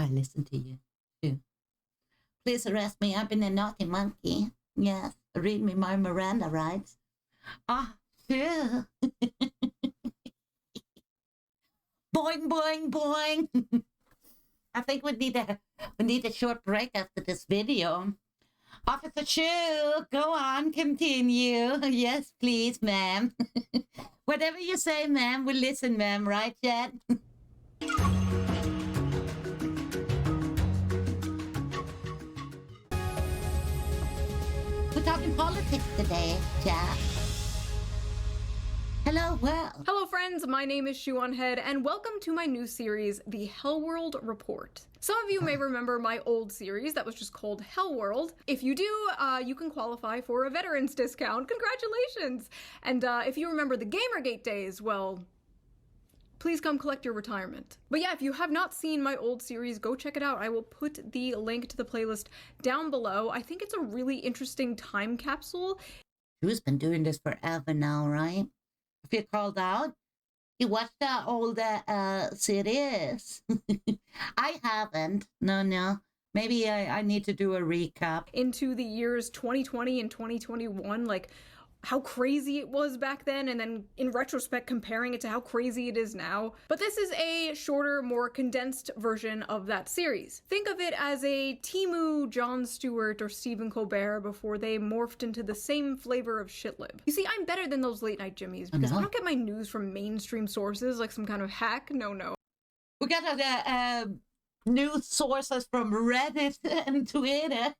listen to you too. Please arrest me. I've been a naughty monkey. Yes, read me my Miranda rights. Ah, yeah. Boing, boing, boing. I think we need a short break after this video. Officer Shue, go on, continue. Yes, please, ma'am. Whatever you say, ma'am, we'll listen, ma'am. Right, Chad? We're talking politics today, Chad. Hello, world. Hello, friends. My name is ShoeonHead, and welcome to my new series, The Hell World Report. Some of you may remember my old series that was just called Hell World. If you do, you can qualify for a veterans discount. Congratulations! And if you remember the Gamergate days, well, please come collect your retirement. But yeah, if you have not seen my old series, go check it out. I will put the link to the playlist down below. I think it's a really interesting time capsule. Who's been doing this forever now, right? If you're called out, you watched the older series. I haven't. No. Maybe I need to do a recap. Into the years 2020 and 2021, like how crazy it was back then, and then in retrospect comparing it to how crazy it is now. But this is a shorter, more condensed version of that series. Think of it as a Temu, Jon Stewart, or Stephen Colbert before they morphed into the same flavor of shitlib. You see, I'm better than those late night Jimmies because I don't get my news from mainstream sources like some kind of hack. No. We got news sources from Reddit and Twitter.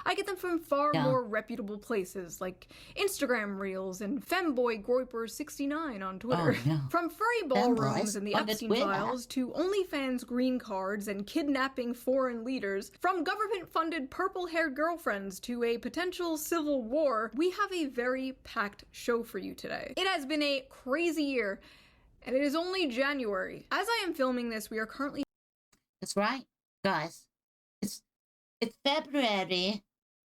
I get them from far more reputable places like Instagram Reels and Femboy Groiper 69 on Twitter. From furry ballrooms and the Epstein Files to OnlyFans green cards and kidnapping foreign leaders, from government-funded purple-haired girlfriends to a potential civil war, we have a very packed show for you today. It has been a crazy year, and it is only January. As I am filming this, we are currently... That's right, guys. It's February,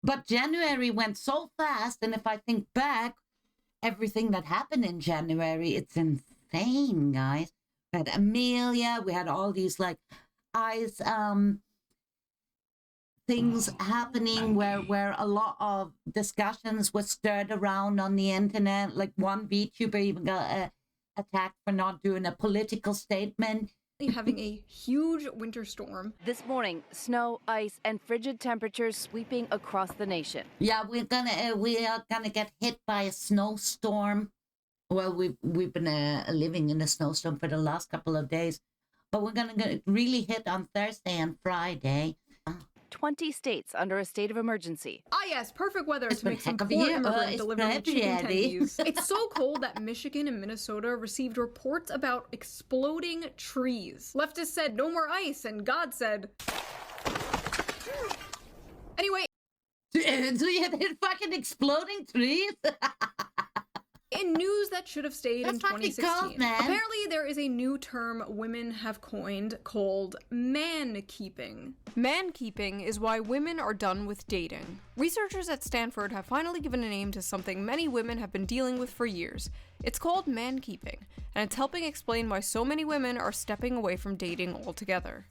but January went so fast, and if I think back, everything that happened in January, it's insane, guys. We had Amelia, we had all these, like, things happening where a lot of discussions were stirred around on the internet. Like, one VTuber even got attacked for not doing a political statement. Having a huge winter storm. This morning, snow, ice, and frigid temperatures sweeping across the nation. Yeah, we are gonna get hit by a snowstorm. Well, we've been living in a snowstorm for the last couple of days, but we're gonna get really hit on Thursday and Friday. 20 states under a state of emergency. Ah yes, perfect weather to make some poor immigrant delivering chicken tendies. It's so cold that Michigan and Minnesota received reports about exploding trees. Leftists said no more ice, and God said... Anyway... So you had fucking exploding trees? In news that should have stayed in 2016. Cold, man. Apparently there is a new term women have coined called man-keeping. Man-keeping is why women are done with dating. Researchers at Stanford have finally given a name to something many women have been dealing with for years. It's called man-keeping, and it's helping explain why so many women are stepping away from dating altogether.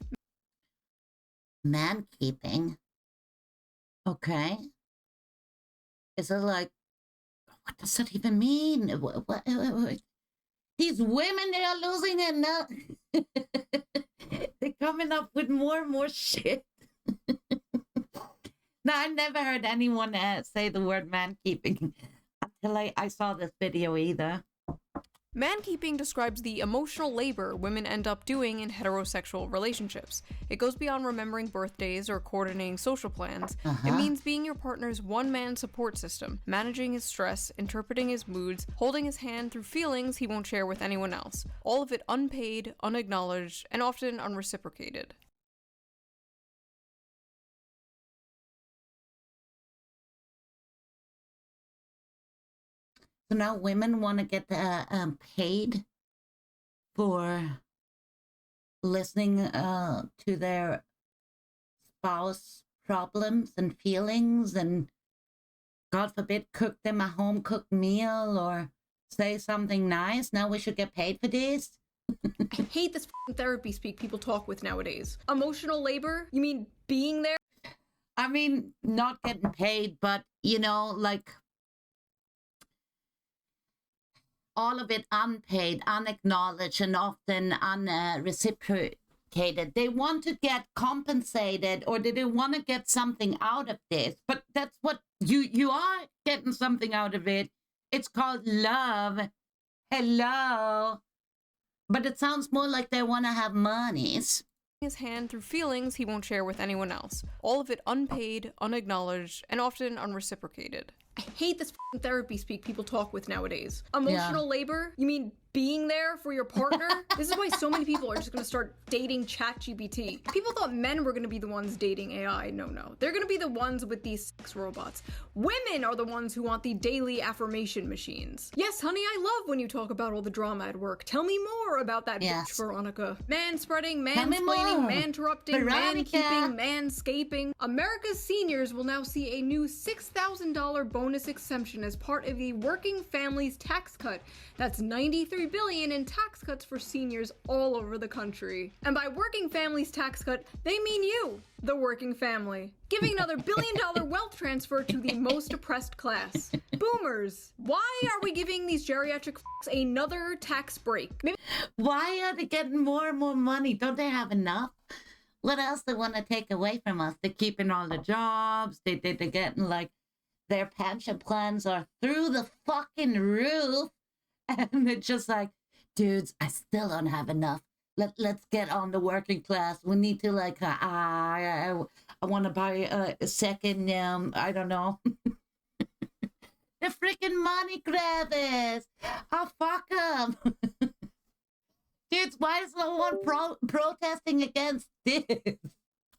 Man-keeping? Okay. Is it like, what does that even mean? What? These women, they are losing it now. They're coming up with more and more shit. No, I never heard anyone say the word man-keeping until I saw this video either. Man-keeping describes the emotional labor women end up doing in heterosexual relationships. It goes beyond remembering birthdays or coordinating social plans. It means being your partner's one-man support system, managing his stress, interpreting his moods, holding his hand through feelings he won't share with anyone else. All of it unpaid, unacknowledged, and often unreciprocated. So now women want to get paid for listening to their spouse problems and feelings, and God forbid cook them a home-cooked meal or say something nice. Now we should get paid for this. I hate this f***ing therapy speak people talk with nowadays. Emotional labor? You mean being there? I mean, not getting paid, but, you know, like, all of it unpaid, unacknowledged, and often unreciprocated. They want to get compensated, or they want to get something out of this. But that's what you are getting something out of it. It's called love. Hello. But it sounds more like they want to have monies. His hand through feelings he won't share with anyone else. All of it unpaid, unacknowledged, and often unreciprocated. I hate this f***ing therapy speak people talk with nowadays. Emotional labor? You mean being there for your partner? This is why so many people are just gonna start dating ChatGPT. People thought men were gonna be the ones dating AI. No. They're gonna be the ones with these sex robots. Women are the ones who want the daily affirmation machines. Yes, honey, I love when you talk about all the drama at work. Tell me more about that bitch, Veronica. Man-spreading, man-splaining, man-interrupting, man-keeping, manscaping. America's seniors will now see a new $6,000 bonus exemption as part of the Working Families Tax Cut. That's $93 billion in tax cuts for seniors all over the country. And by Working Families Tax Cut, they mean you, the working family. Giving another billion-dollar wealth transfer to the most oppressed class. Boomers. Why are we giving these geriatric f***s another tax break? Why are they getting more and more money? Don't they have enough? What else they want to take away from us? They're keeping all the jobs. They're getting, like, their pension plans are through the fucking roof. And it's just like, dudes, I still don't have enough. Let's get on the working class. We need to, like, I want to buy a second, I don't know. The freaking money grabbers. Oh, fuck them. Dudes, why is no one protesting against this?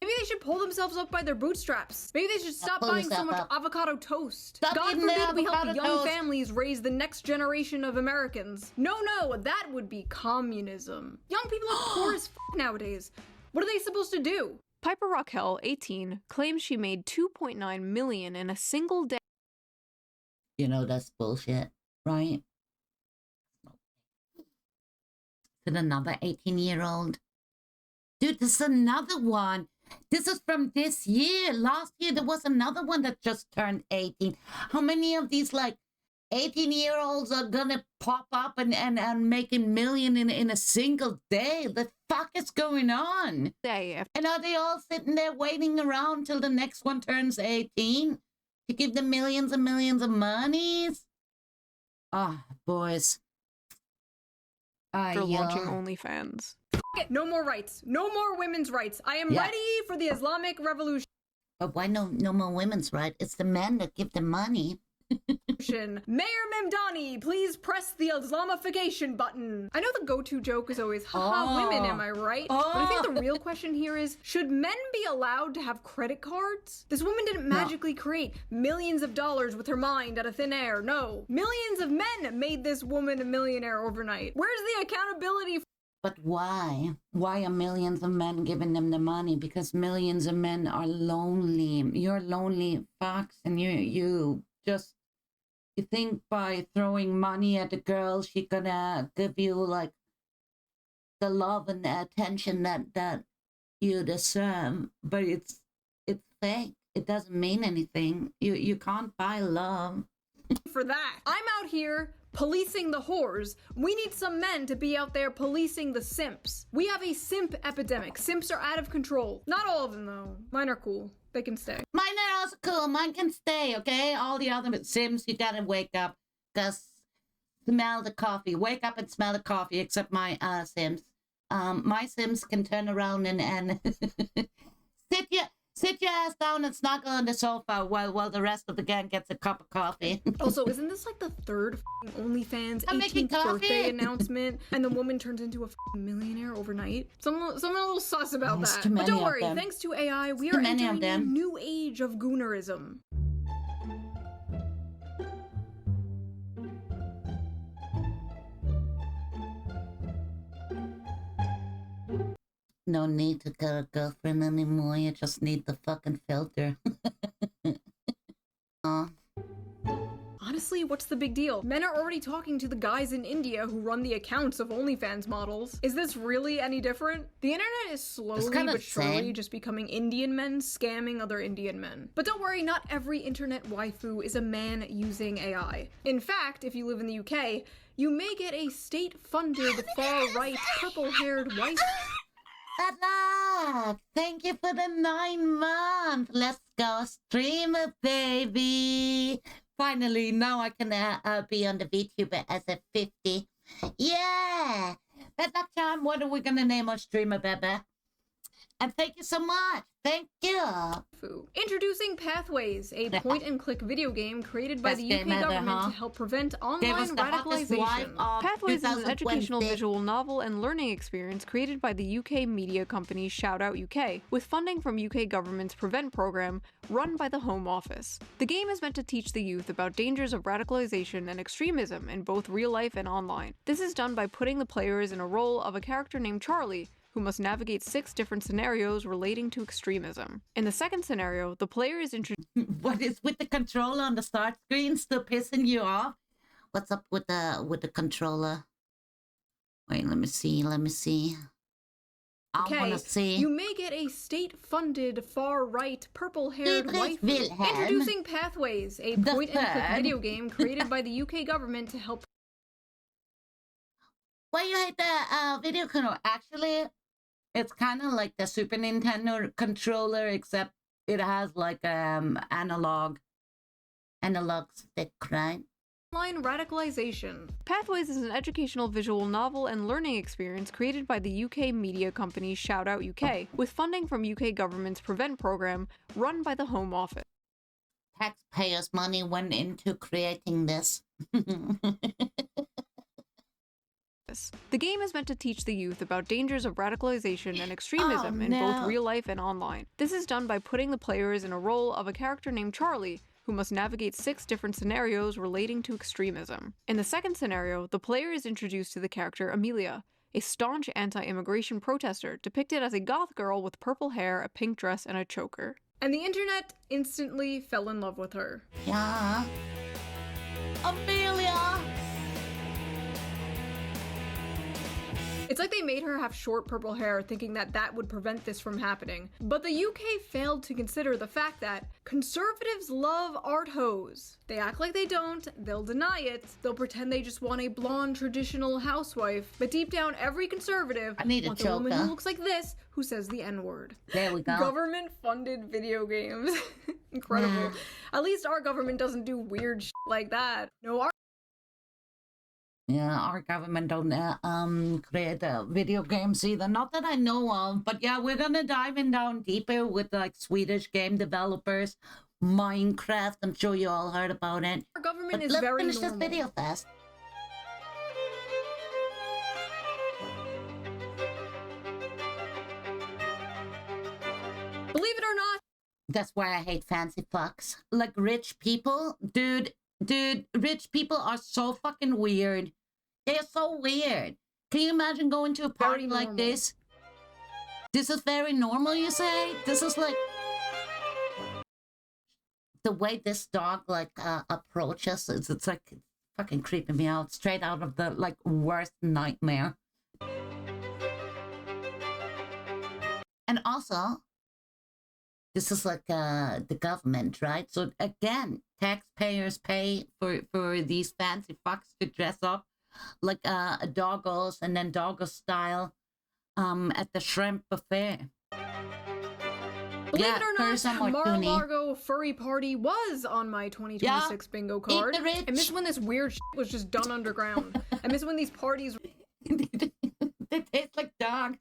Maybe they should pull themselves up by their bootstraps. Maybe they should stop buying so much avocado toast. God forbid we help young families raise the next generation of Americans. No, that would be communism. Young people are poor as f*** nowadays. What are they supposed to do? Piper Raquel, 18, claims she made $2.9 million in a single day. You know, that's bullshit, right? Is it another 18-year-old? Dude, this is another one. This is from this year. Last year, there was another one that just turned 18. How many of these, like, 18-year-olds are gonna pop up and make a million in a single day? The fuck is going on? And are they all sitting there waiting around till the next one turns 18 to give them millions and millions of monies? Ah, boys. For launching OnlyFans. No more rights. No more women's rights. I am ready for the Islamic Revolution. But why no more women's rights? It's the men that give the money. Mayor Memdani, please press the Islamification button. I know the go-to joke is always, haha, women, am I right? But I think the real question here is, should men be allowed to have credit cards? This woman didn't magically create millions of dollars with her mind out of thin air. No. Millions of men made this woman a millionaire overnight. Where's the accountability? But why? Why are millions of men giving them the money? Because millions of men are lonely. You're lonely fox, and you think by throwing money at a girl, she's gonna give you, like, the love and the attention that you deserve. But it's fake. It doesn't mean anything. You can't buy love. For that, I'm out here policing the whores. We need some men to be out there policing the simps. We have a simp epidemic. Simps are out of control. Not all of them, though. Mine are cool. They can stay. Mine are also cool. Mine can stay, okay? All the other Sims, you gotta wake up. Just smell the coffee. Wake up and smell the coffee, except my Sims. My Sims can turn around and sit your ass down and snuggle on the sofa while the rest of the gang gets a cup of coffee. Also, isn't this like the third OnlyFans 18th birthday announcement, and the woman turns into a millionaire overnight? Someone a little sus about that. But don't worry, thanks to AI, we are entering a new age of goonerism. No need to get a girlfriend anymore. You just need the fucking filter. Honestly, honestly, what's the big deal? Men are already talking to the guys in India who run the accounts of OnlyFans models. Is this really any different? The internet is slowly but surely just becoming Indian men scamming other Indian men. But don't worry, not every internet waifu is a man using AI. In fact, if you live in the UK, you may get a state-funded, far-right, purple-haired wife. Bad luck! Thank you for the 9 months. Let's go streamer, baby. Finally, now I can be on the VTuber as a 50. Yeah! Bad luck, Charm. What are we gonna name our streamer, baby? And thank you so much. Thank you. Introducing Pathways, a point-and-click video game created by the UK government to help prevent online radicalization. Pathways is an educational visual novel and learning experience created by the UK media company Shout Out UK, with funding from UK government's Prevent program run by the Home Office. The game is meant to teach the youth about dangers of radicalization and extremism in both real life and online. This is done by putting the players in a role of a character named Charlie, who must navigate 6 different scenarios relating to extremism. In the second scenario, the player is introduced. What is with the controller on the start screen still pissing you off? What's up with the controller? Wait, let me see. I wanna see. You may get a state-funded, far-right, purple-haired wife. Introducing Pathways, a point-and-click video game created by the UK government to help. Why you hate the video controller? Actually, it's kind of like the Super Nintendo controller, except it has like analog stick, right? Online radicalization. Pathways is an educational visual novel and learning experience created by the UK media company Shout Out UK, with funding from UK government's Prevent program run by the Home Office. Taxpayers' money went into creating this. The game is meant to teach the youth about dangers of radicalization and extremism in both real life and online. This is done by putting the players in a role of a character named Charlie, who must navigate 6 different scenarios relating to extremism. In the second scenario, the player is introduced to the character Amelia, a staunch anti-immigration protester depicted as a goth girl with purple hair, a pink dress, and a choker. And the internet instantly fell in love with her. Yeah. Amelia! It's like they made her have short purple hair thinking that that would prevent this from happening. But the UK failed to consider the fact that conservatives love art hoes. They act like they don't, they'll deny it, they'll pretend they just want a blonde traditional housewife, but deep down every conservative wants a woman who looks like this, who says the N-word. There we go. Government-funded video games. Incredible. At least our government doesn't do weird shit like that. No, our government don't create video games either. Not that I know of, but yeah, we're gonna dive in down deeper with like Swedish game developers, Minecraft. I'm sure you all heard about it. Our government is let's very finish normal. this video fast. Believe it or not, that's why I hate fancy fucks. Like rich people, dude, rich people are so fucking weird. They're so weird. Can you imagine going to a party like this? This is very normal, you say? This is like the way this dog like approaches. It's like fucking creeping me out. Straight out of the like worst nightmare. And also, this is like the government, right? So again, taxpayers pay for these fancy fucks to dress up like doggos and then doggo style at the shrimp buffet. Believe it or not, Mar-a-Lago furry party was on my 2026 bingo card. I miss when this weird shit was just done underground. I miss when these parties... They taste like dogs.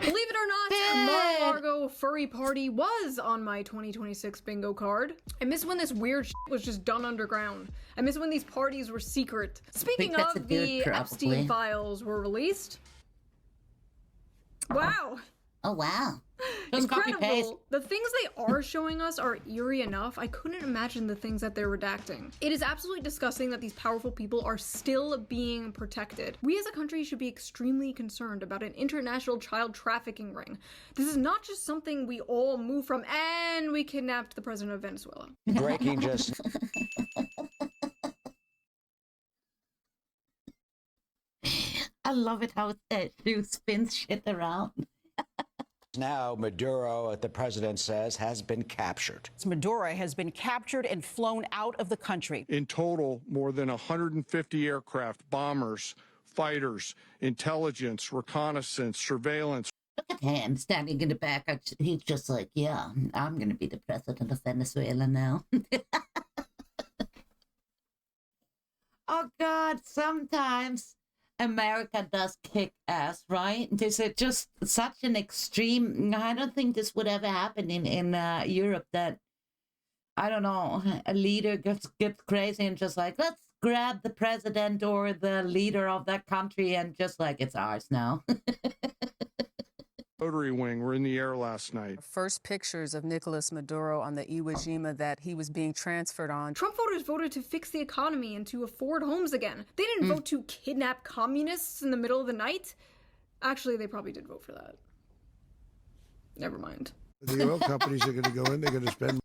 Believe it or not, Mar-a-Lago furry party was on my 2026 bingo card. I miss when this weird shit was just done underground. I miss when these parties were secret. Speaking of, the Epstein Files were released. Wow. Oh, wow. Just copy paste. Incredible. The things they are showing us are eerie enough. I couldn't imagine the things that they're redacting. It is absolutely disgusting that these powerful people are still being protected. We as a country should be extremely concerned about an international child trafficking ring. This is not just something we all move from, and we kidnapped the president of Venezuela. Breaking just I love it how Shue spins shit around. now, Maduro, the president says, has been captured. Maduro has been captured and flown out of the country. In total, more than 150 aircraft, bombers, fighters, intelligence, reconnaissance, surveillance. Look at him standing in the back. He's just like, yeah, I'm going to be the president of Venezuela now. Oh, God, sometimes America does kick ass, right? This is just such an extreme. I don't think this would ever happen in Europe that, I don't know, a leader gets crazy and just like, let's grab the president or the leader of that country and just like, it's ours now. Rotary wing were in the air last night. First pictures of Nicolas Maduro on the Iwo Jima that he was being transferred on. Trump voters voted to fix the economy and to afford homes again. They didn't vote to kidnap communists in the middle of the night. Actually, they probably did vote for that. Never mind. The oil companies are going to go in, they're going to spend.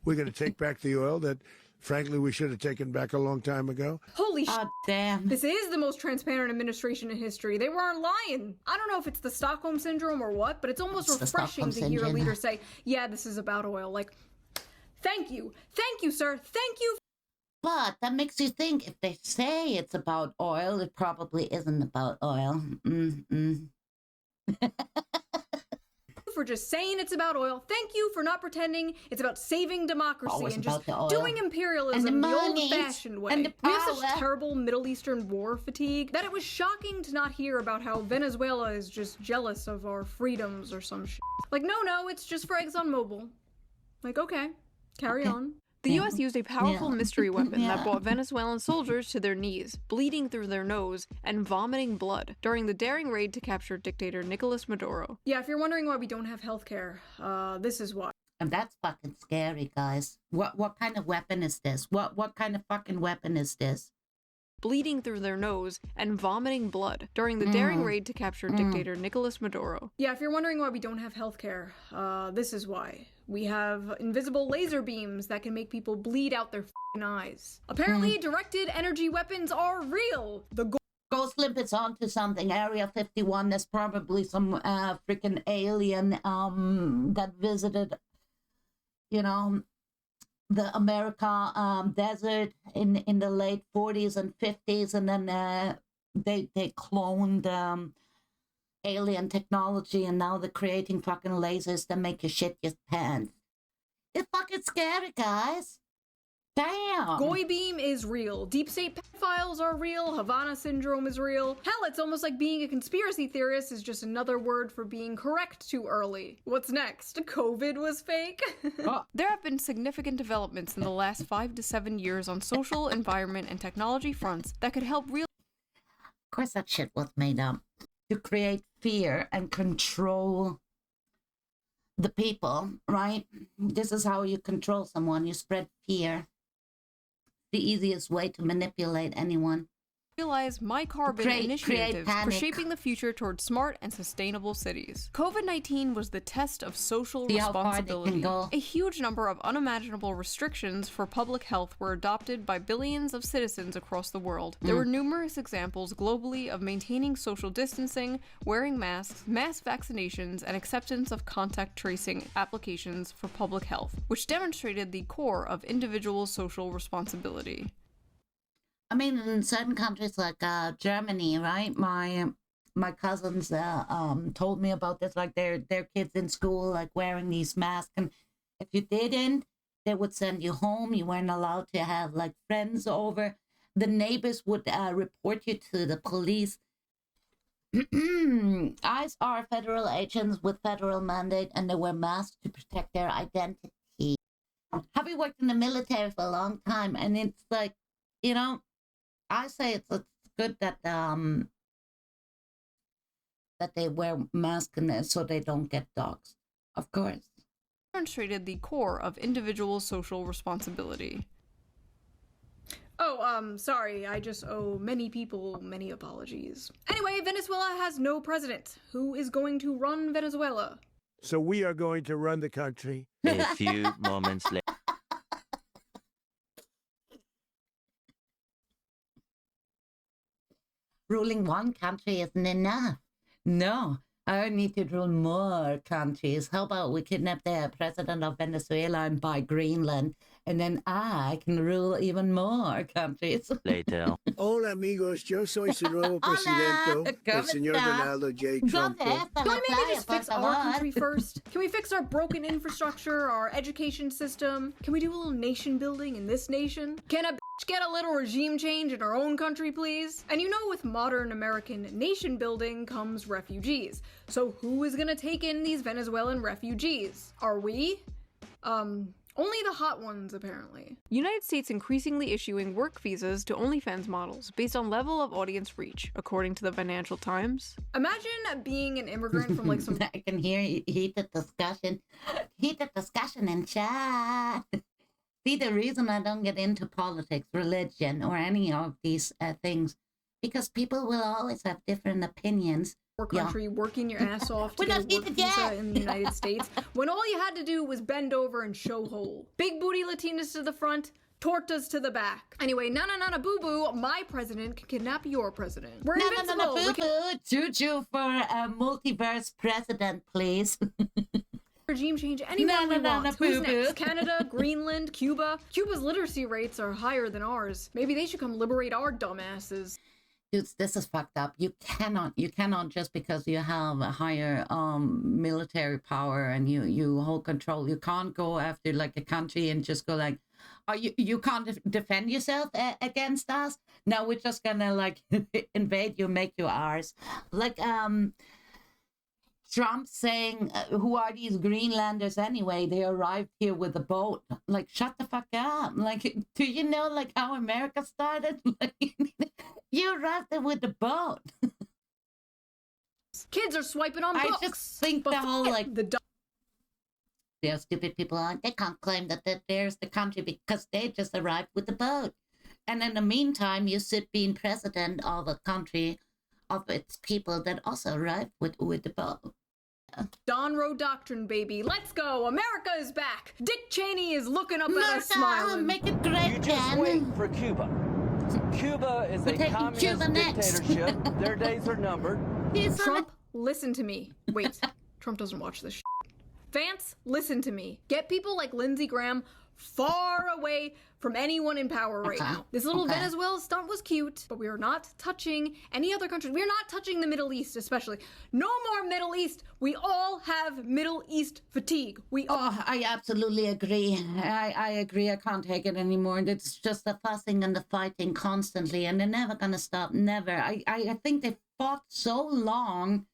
We're going to take back the oil that, frankly, we should have taken back a long time ago. Holy shit. Oh, damn. This is the most transparent administration in history. They weren't lying. I don't know if it's the Stockholm Syndrome or what, but it's almost refreshing to hear a leader say, yeah, this is about oil. Like, thank you, sir. Thank you. But that makes you think if they say it's about oil, it probably isn't about oil. For just saying it's about oil. Thank you for not pretending it's about saving democracy Always and about just the oil. doing imperialism And the the monies old-fashioned way. and the We have power. such terrible Middle Eastern war fatigue that it was shocking to not hear about how Venezuela is just jealous of our freedoms or some shit. Like, no, it's just for ExxonMobil. Like, okay, carry on. The US used a powerful mystery weapon that Yeah. brought Venezuelan soldiers to their knees, bleeding through their nose, and vomiting blood during the daring raid to capture dictator Nicolas Maduro. Yeah, if you're wondering why we don't have healthcare, this is why. And that's fucking scary, guys. What kind of weapon is this? What kind of fucking weapon is this? Bleeding through their nose and vomiting blood during the daring raid to capture dictator Nicolas Maduro. Yeah, if you're wondering why we don't have healthcare, this is why. We have invisible laser beams that can make people bleed out their f***ing eyes. Apparently, directed energy weapons are real. The Ghost Limp is onto something. Area 51, there's probably some freaking alien that visited, the America desert in the late 40s and 50s, and then they cloned alien technology, and now they're creating fucking lasers that make you shit your pants. It's fucking scary, guys. Damn. Goy beam is real. Deep state files are real. Havana syndrome is real. Hell, it's almost like being a conspiracy theorist is just another word for being correct too early. What's next? COVID was fake? There have been significant developments in the last 5 to 7 years on social, environment, and technology fronts that could help real. Of course, that shit was made up to create fear and control the people, right? This is how you control someone. You spread fear. The easiest way to manipulate anyone. Realize My Carbon Create initiatives for panic. shaping the future towards smart and sustainable cities. COVID-19 was the test of social See how far they can responsibility. go. A huge number of unimaginable restrictions for public health were adopted by billions of citizens across the world. There were numerous examples globally of maintaining social distancing, wearing masks, mass vaccinations, and acceptance of contact tracing applications for public health, which demonstrated the core of individual social responsibility. I mean, in certain countries like Germany, right? My cousins told me about this, like their kids in school, like wearing these masks, and if you didn't, they would send you home. You weren't allowed to have like friends over. The neighbors would report you to the police. ICE are federal agents with federal mandate, and they wear masks to protect their identity. Having worked in the military for a long time, and it's like, I say it's good that that they wear masks so they don't get dogs. Of course. Demonstrated the core of individual social responsibility. Oh, sorry, I just owe many people many apologies. Anyway, Venezuela has no president. Who is going to run Venezuela? So we are going to run the country. A few moments later. Ruling one country isn't enough. No, I need to rule more countries. How about we kidnap the president of Venezuela and buy Greenland, and then I can rule even more countries. Later. Hola, amigos. Yo soy su nuevo presidente, el señor Donald J. Trump. Can we maybe just fix our country first? Can we fix our broken infrastructure, our education system? Can we do a little nation building in this nation? Can a bitch get a little regime change in our own country, please? And you know, with modern American nation building comes refugees. So who is gonna take in these Venezuelan refugees? Are we? Only the hot ones, apparently. United States increasingly issuing work visas to OnlyFans models based on level of audience reach, according to the Financial Times. Imagine being an immigrant from like some... I can hear heated discussion in chat. See, the reason I don't get into politics, religion, or any of these things, because people will always have different opinions. Country, working your ass off to get a work visa in the United States, when all you had to do was bend over and show hole. Big booty Latinas to the front, tortas to the back. Anyway, na boo boo, my president can kidnap your president. We're invincible. Boo boo, choo for a multiverse president, please. Regime change anyone we want. Who's next? Canada, Greenland, Cuba. Cuba's literacy rates are higher than ours. Maybe they should come liberate our dumbasses. Dudes, this is fucked up. You cannot just because you have a higher military power and you hold control, you can't go after like a country and just go like, oh, you can't defend yourself against us. No, we're just gonna like invade you, make you ours. Like Trump saying, who are these Greenlanders anyway? They arrived here with a boat. Like, shut the fuck up. Like, do you know like how America started? Like, you arrived there with a boat. Kids are swiping on books. I just think the whole like they're stupid people they can't claim that there's the country because they just arrived with the boat. And in the meantime, you sit being president of a country of its people that also arrived with the boat. Don Road Doctrine, baby. Let's go. America is back. Dick Cheney is looking up at us smiling. Make it great You just wait for Cuba. Cuba is a communist dictatorship. Their days are numbered. Trump, listen to me. Wait, Trump doesn't watch this shit. Vance, listen to me. Get people like Lindsey Graham far away from anyone in power right now. This little Venezuela stunt was cute, but we are not touching any other countries. We are not touching the Middle East, especially. No more Middle East. We all have Middle East fatigue. I absolutely agree. I agree. I can't take it anymore. It's just the fussing and the fighting constantly, and they're never gonna stop. Never. I think they fought so long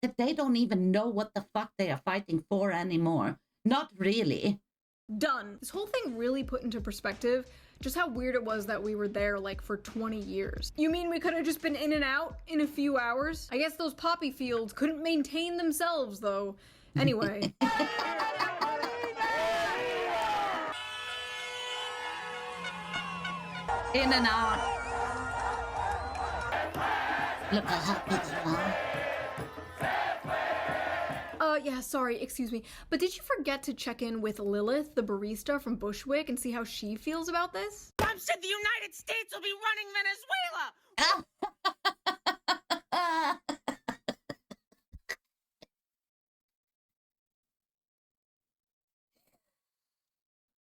that they don't even know what the fuck they are fighting for anymore. Not really. Done. This whole thing really put into perspective just how weird it was that we were there like for 20 years. You mean we could have just been in and out in a few hours? I guess those poppy fields couldn't maintain themselves though. Anyway. In and out. Look how happy they are. Yeah, sorry, excuse me. But did you forget to check in with Lilith, the barista from Bushwick, and see how she feels about this? Trump said the United States will be running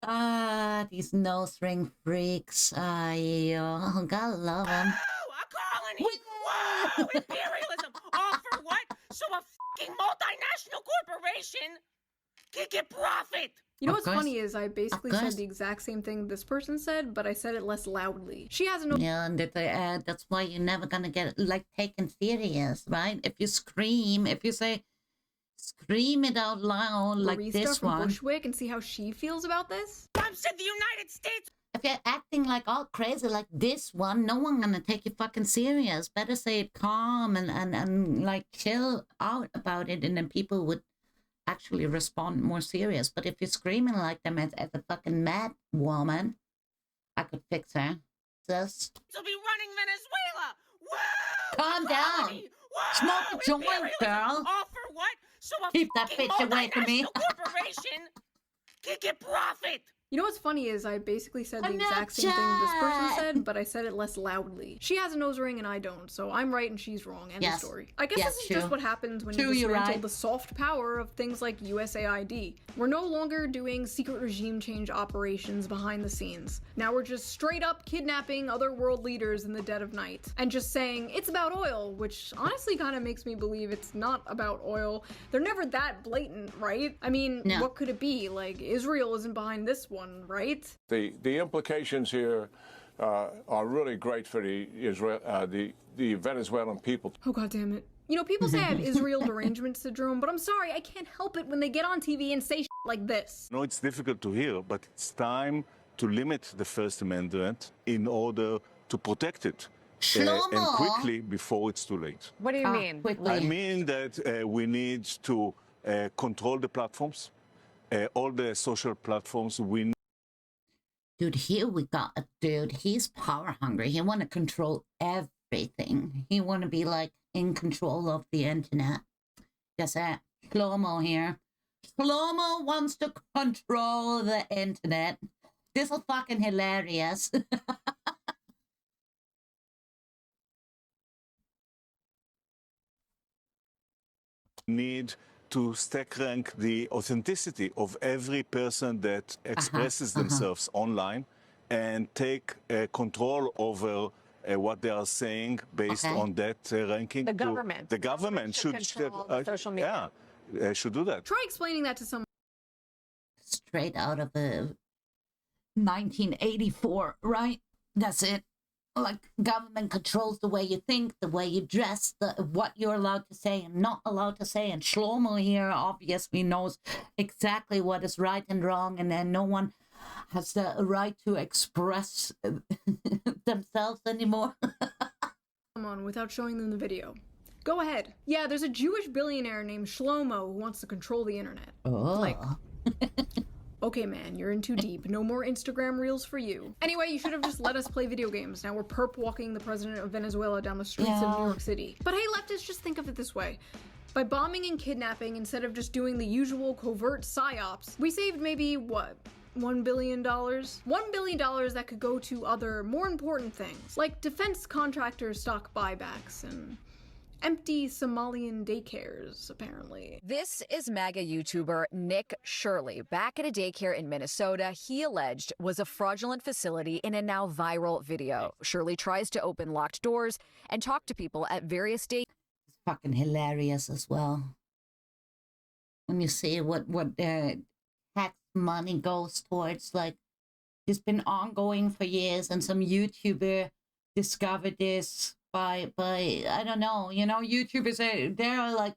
Venezuela. These nose ring freaks. Gotta love them. Oh, a colony! Whoa! Imperialism! All for what? So a fucking multinational corporation can get profit! You know what's funny is I basically said the exact same thing this person said, but I said it less loudly. She has no... Yeah, and that's why you're never gonna get like taken serious, right? If you scream, if you say, scream it out loud like barista this from one. Bushwick and see how she feels about this? Trump said the United States... If you're acting like all crazy like this one, no one gonna take you fucking serious. Better say it calm and like chill out about it, and then people would actually respond more serious. But if you're screaming like them as a fucking mad woman, I could fix her. Sis. To be running Venezuela. Whoa! Calm down. Whoa! Smoke a joint, girl. All for what? So a Keep that fucking bitch away from me. multinational corporation can get profit. You know what's funny is I basically said the I'm exact same thing this person said, but I said it less loudly. She has a nose ring and I don't, so I'm right and she's wrong. End of story. I guess this is just what happens when you dismantle the soft power of things like USAID. We're no longer doing secret regime change operations behind the scenes. Now we're just straight up kidnapping other world leaders in the dead of night and just saying it's about oil, which honestly kind of makes me believe it's not about oil. They're never that blatant, right? I mean, what could it be? Like, Israel isn't behind this one, right? The implications here are really great for the Venezuelan people. Oh, God damn it. You know, people say I have Israel derangement syndrome, but I'm sorry, I can't help it when they get on TV and say shit like this. No, it's difficult to hear, but it's time to limit the First Amendment in order to protect it. And quickly before it's too late. What do you mean? I mean that we need to control the platforms, all the social platforms. Dude, here we got a dude. He's power hungry. He want to control everything. He want to be like in control of the internet. Guess that. Shlomo here. Shlomo wants to control the internet. This is fucking hilarious. Need to stack rank the authenticity of every person that expresses themselves online and take control over what they are saying based on that ranking. The government. The government should control social media. Yeah, should do that. Try explaining that to someone. Straight out of the 1984, right? That's it. Like, government controls the way you think, the way you dress, what you're allowed to say and not allowed to say. And Shlomo here obviously knows exactly what is right and wrong, and then no one has the right to express themselves anymore. Come on, without showing them the video. Go ahead. Yeah, there's a Jewish billionaire named Shlomo who wants to control the internet. Oh. Like, okay, man, you're in too deep. No more Instagram reels for you. Anyway, you should have just let us play video games. Now we're perp walking the president of Venezuela down the streets of New York City. But hey, leftists, just think of it this way. By bombing and kidnapping, instead of just doing the usual covert psyops, we saved maybe, what, $1 billion? $1 billion that could go to other, more important things, like defense contractor stock buybacks and empty Somalian daycares, apparently. This is MAGA YouTuber Nick Shirley. Back at a daycare in Minnesota, he alleged was a fraudulent facility in a now viral video. Shirley tries to open locked doors and talk to people at various daycares. It's fucking hilarious as well. When you see what tax money goes towards, like, it's been ongoing for years, and some YouTuber discovered this by I don't know, you know, YouTubers they're like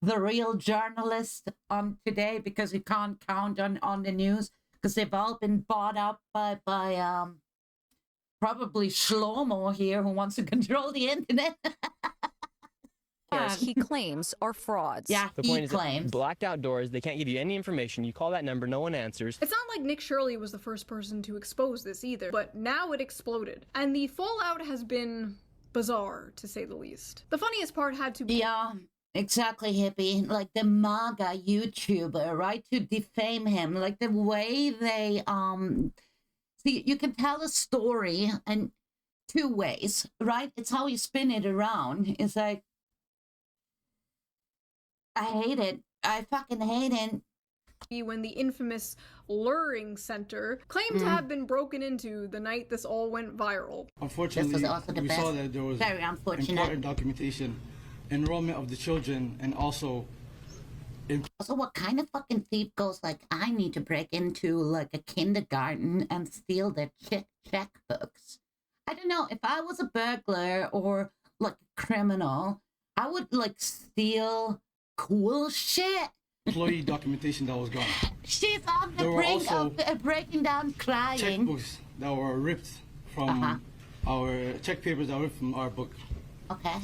the real journalists today, because you can't count on the news, because they've all been bought up by probably Shlomo here, who wants to control the internet. He claims are frauds. Yeah, the point is blacked out doors. They can't give you any information. You call that number, no one answers. It's not like Nick Shirley was the first person to expose this either, but now it exploded. And the fallout has been bizarre, to say the least. The funniest part had to be... Yeah, exactly, hippie. Like the MAGA YouTuber, right? To defame him. Like the way they... See, you can tell a story in two ways, right? It's how you spin it around. It's like... I hate it. I fucking hate it. When the infamous Luring Center claimed to have been broken into the night this all went viral. Unfortunately, we saw that there was very important documentation, enrollment of the children, and also... Also, what kind of fucking thief goes like, I need to break into like a kindergarten and steal their checkbooks? I don't know. If I was a burglar or like a criminal, I would like steal cool shit. Employee documentation that was gone. She's on the brink of breaking down crying. Checkbooks that were ripped from our check papers that were ripped from our book. Okay.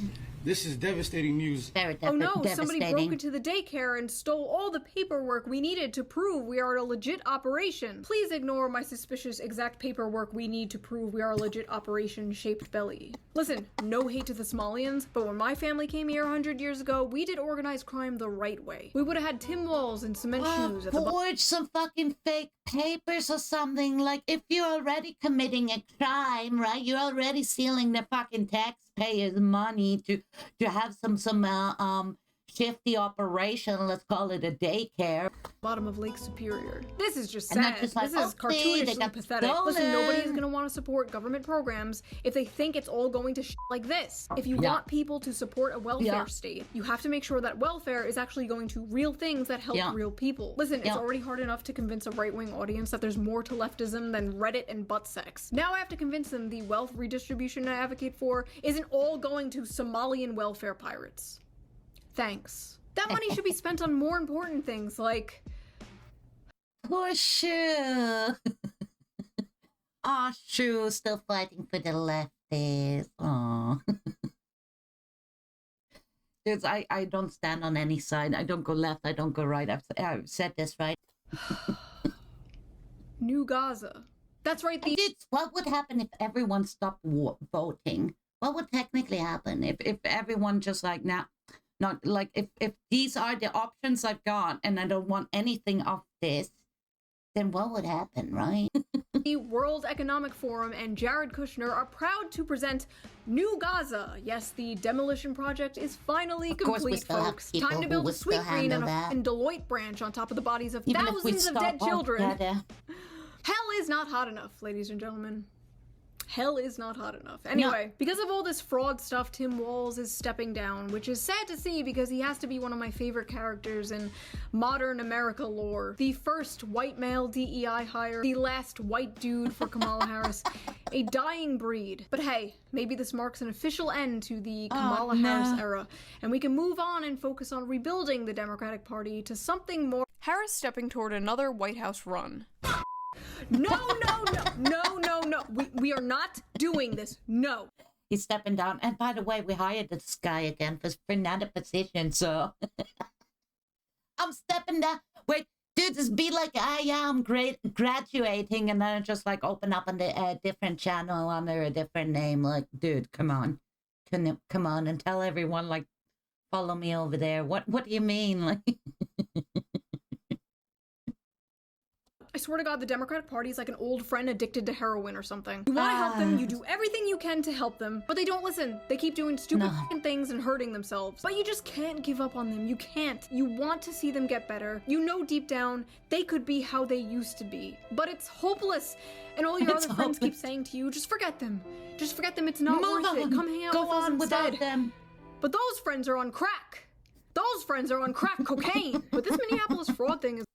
This is devastating news. Oh no, somebody broke into the daycare and stole all the paperwork we needed to prove we are a legit operation. Please ignore my suspicious exact paperwork we need to prove we are a legit operation shaped belly. Listen, no hate to the Somalians, but when my family came here 100 years ago, we did organized crime the right way. We would have had Tim Walls and cement shoes at the forge some fucking fake papers or something. Like, if you're already committing a crime, right? You're already stealing the fucking taxpayers' money to have some shifty operation. Let's call it a daycare. Bottom of Lake Superior. This is just And sad. not just like, This is cartoonishly pathetic. stolen. Listen, nobody is going to want to support government programs if they think it's all going to like this. If you want people to support a welfare state, you have to make sure that welfare is actually going to real things that help real people. Listen, it's already hard enough to convince a right-wing audience that there's more to leftism than Reddit and butt sex. Now I have to convince them the wealth redistribution I advocate for isn't all going to Somalian welfare pirates. Thanks. That money should be spent on more important things like... Poor Shoe. Aw, Shoe, still fighting for the lefties. Aw. Dudes, I don't stand on any side. I don't go left, I don't go right. I've said this, right? New Gaza. That's right, Dudes, what would happen if everyone stopped voting? What would technically happen if everyone just like, now... Not like if these are the options I've got and I don't want anything of this, then what would happen, right? The World Economic Forum and Jared Kushner are proud to present New Gaza. Yes, the demolition project is finally complete, folks. Time to build a sweet green and Deloitte branch on top of the bodies of thousands of dead children. Hell is not hot enough, ladies and gentlemen. Hell is not hot enough. Anyway, because of all this fraud stuff, Tim Walls is stepping down, which is sad to see because he has to be one of my favorite characters in modern America lore. The first white male DEI hire, the last white dude for Kamala Harris, a dying breed. But hey, maybe this marks an official end to the Kamala Harris era, and we can move on and focus on rebuilding the Democratic Party to something more. Harris stepping toward another White House run. No. We are not doing this. No. He's stepping down. And by the way, we hired this guy again for another position, so I'm stepping down. Wait, dude, just be like, I'm graduating, and then just like open up on a different channel under a different name. Like, dude, come on. Come on and tell everyone, like, follow me over there. What do you mean? Like I swear to God, the Democratic Party is like an old friend addicted to heroin or something. You want to help them, you do everything you can to help them, but they don't listen. They keep doing stupid things and hurting themselves. But you just can't give up on them. You can't. You want to see them get better. You know deep down, they could be how they used to be. But it's hopeless. And all your other friends keep saying to you, just forget them. Just forget them, it's not worth it. Come hang out with us instead. Them. But those friends are on crack. Those friends are on crack cocaine. But this Minneapolis fraud thing is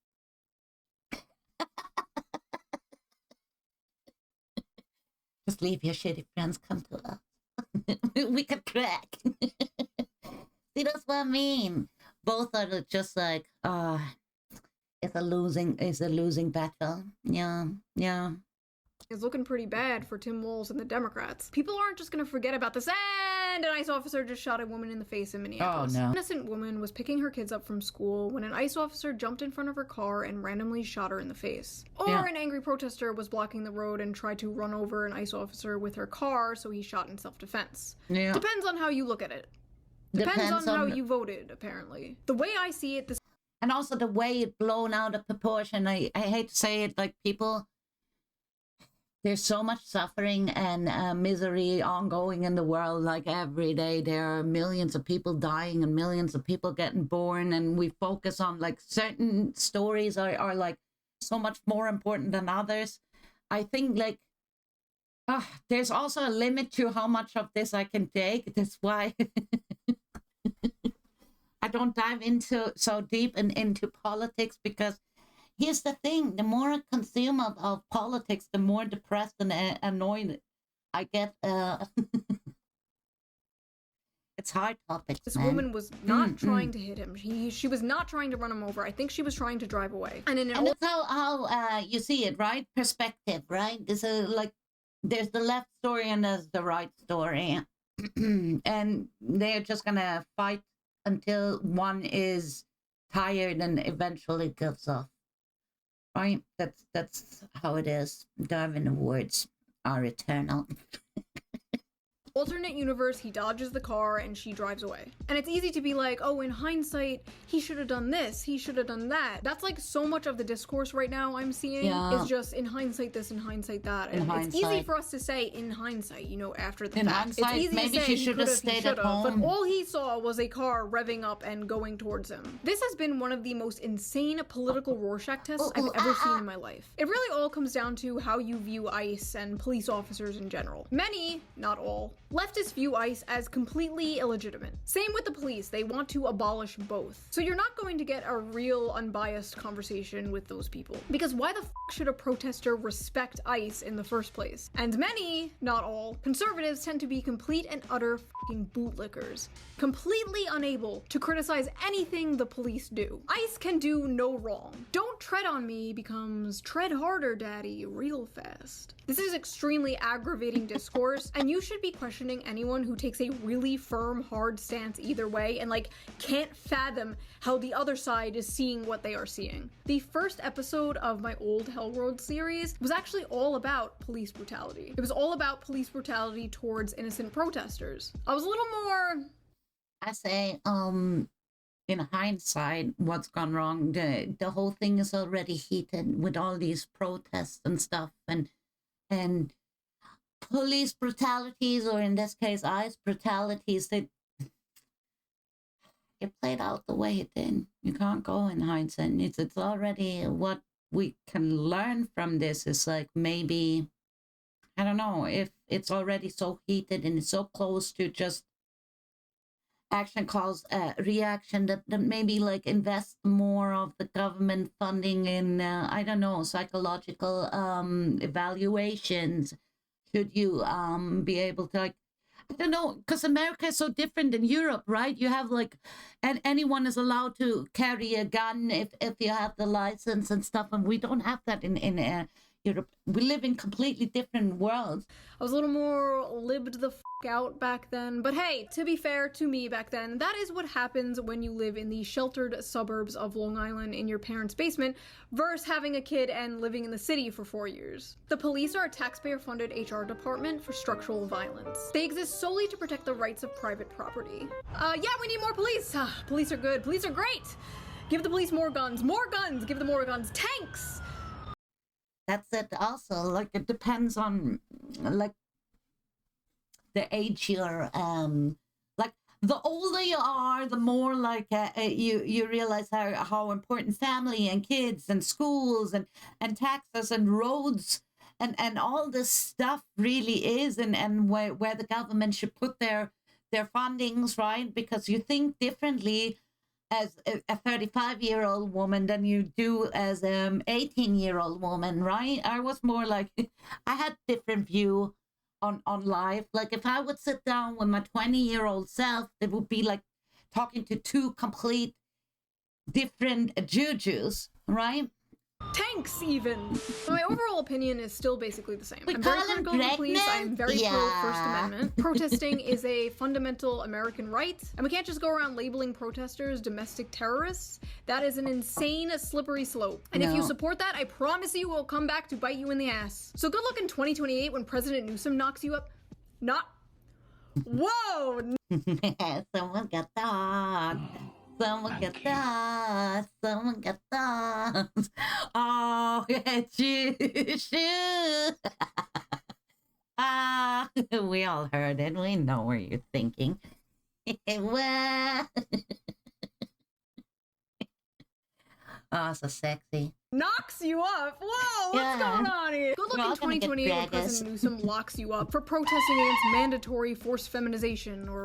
just leave your shitty friends, come to us. We could crack. See, that's what I mean. Both are just like, it's a losing battle. Yeah. Is looking pretty bad for Tim Walls and the Democrats. People aren't just gonna forget about this, and an ICE officer just shot a woman in the face in Minneapolis. Oh, no. An innocent woman was picking her kids up from school when an ICE officer jumped in front of her car and randomly shot her in the face. Or an angry protester was blocking the road and tried to run over an ICE officer with her car, so he shot in self-defense. Yeah. Depends on how you look at it. Depends on how you voted, apparently. The way I see it, this... And also the way it's blown out of proportion. I hate to say it, like, people... There's so much suffering and misery ongoing in the world. Like, every day there are millions of people dying and millions of people getting born, and we focus on like certain stories are like so much more important than others. I think like there's also a limit to how much of this I can take. That's why I don't dive so deep into politics, because here's the thing, the more I consume of politics, the more depressed and annoyed I get. It's hard topics, This man. woman was not trying to hit him. She was not trying to run him over. I think she was trying to drive away. And in And that's how you see it, right? Perspective, right? There's there's the left story and there's the right story. And they're just gonna fight until one is tired and eventually gives up. Right? That's how it is. Darwin awards are eternal. alternate universe, he dodges the car and she drives away. And it's easy to be like, oh, in hindsight, he should have done this, he should have done that. That's like so much of the discourse right now I'm seeing is just in hindsight this, in hindsight that. And it's easy for us to say in hindsight, you know, after the fact. It's easy maybe to say she should have stayed at home. but all he saw was a car revving up and going towards him. This has been one of the most insane political Rorschach tests I've ever seen in my life. It really all comes down to how you view ICE and police officers in general. Many, not all, leftists view ICE as completely illegitimate. Same with the police, they want to abolish both. So you're not going to get a real unbiased conversation with those people. Because why the f should a protester respect ICE in the first place? And many, not all, conservatives tend to be complete and utter f***ing bootlickers. Completely unable to criticize anything the police do. ICE can do no wrong. Don't tread on me becomes tread harder, daddy, real fast. This is extremely aggravating discourse, and you should be questioning anyone who takes a really firm, hard stance either way and like can't fathom how the other side is seeing what they are seeing. The first episode of my old Hellworld series was actually all about police brutality. It was all about police brutality towards innocent protesters. I was a little more... I say, in hindsight, what's gone wrong, the whole thing is already heated with all these protests and stuff, and police brutalities, or in this case, ICE brutalities, that it played out the way it did. You can't go in hindsight. It's already what we can learn from this is like maybe, I don't know, if it's already so heated and it's so close to just action calls reaction, that maybe like invest more of the government funding in I don't know, psychological evaluations. Should you be able to, like, I don't know, because America is so different than Europe, right? You have like, and anyone is allowed to carry a gun if you have the license and stuff, and we don't have that in Europe. We live in completely different worlds. I was a little more libbed the f out back then, but hey, to be fair to me back then, that is what happens when you live in the sheltered suburbs of Long Island in your parents' basement versus having a kid and living in the city for 4 years. The police are a taxpayer-funded HR department for structural violence. They exist solely to protect the rights of private property. Yeah, we need more police. Police are good. Police are great. Give the police more guns. More guns. Give them more guns. Tanks. That's it also, like it depends on like the age you're like the older you are, the more like you realize how important family and kids and schools and taxes and roads and all this stuff really is, and where the government should put their fundings, right? Because you think differently as a 35-year-old woman than you do as an 18-year-old woman, right? I was more like, I had different view on life. Like if I would sit down with my 20-year-old self, it would be like talking to two complete different jujus, right? Tanks, even. My overall opinion is still basically the same. I'm very critical of the police. I'm very pro First Amendment. Protesting is a fundamental American right, and we can't just go around labeling protesters domestic terrorists. That is an insane, slippery slope. And if you support that, I promise you it will come back to bite you in the ass. So good luck in 2028 when President Newsom knocks you up. Whoa! Someone got that. Someone get that. Someone get that. Oh, shoo. We all heard it. We know what you're thinking. Oh, so sexy. Knocks you up. Whoa, what's going on here? Good luck in 2028 when President Newsom locks you up for protesting against mandatory forced feminization or...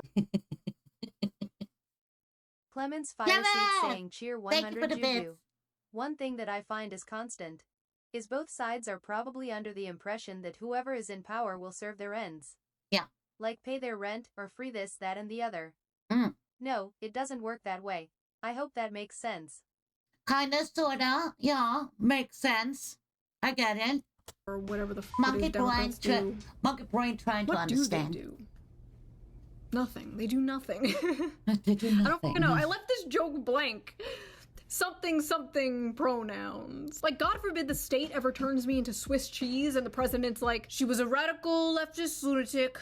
Clemens Fire saying cheer 100 Juju. One thing that I find is constant is both sides are probably under the impression that whoever is in power will serve their ends. Yeah. Like pay their rent or free this, that, and the other. No, it doesn't work that way. I hope that makes sense. Kinda, sorta, yeah, makes sense. I get it. Or whatever the Monkey brain, do. monkey brain trying to understand. What do they do? Nothing. They do nothing. They do nothing. I don't fucking know. I left this joke blank. Something pronouns. Like, God forbid the state ever turns me into Swiss cheese and the president's like, she was a radical leftist lunatic.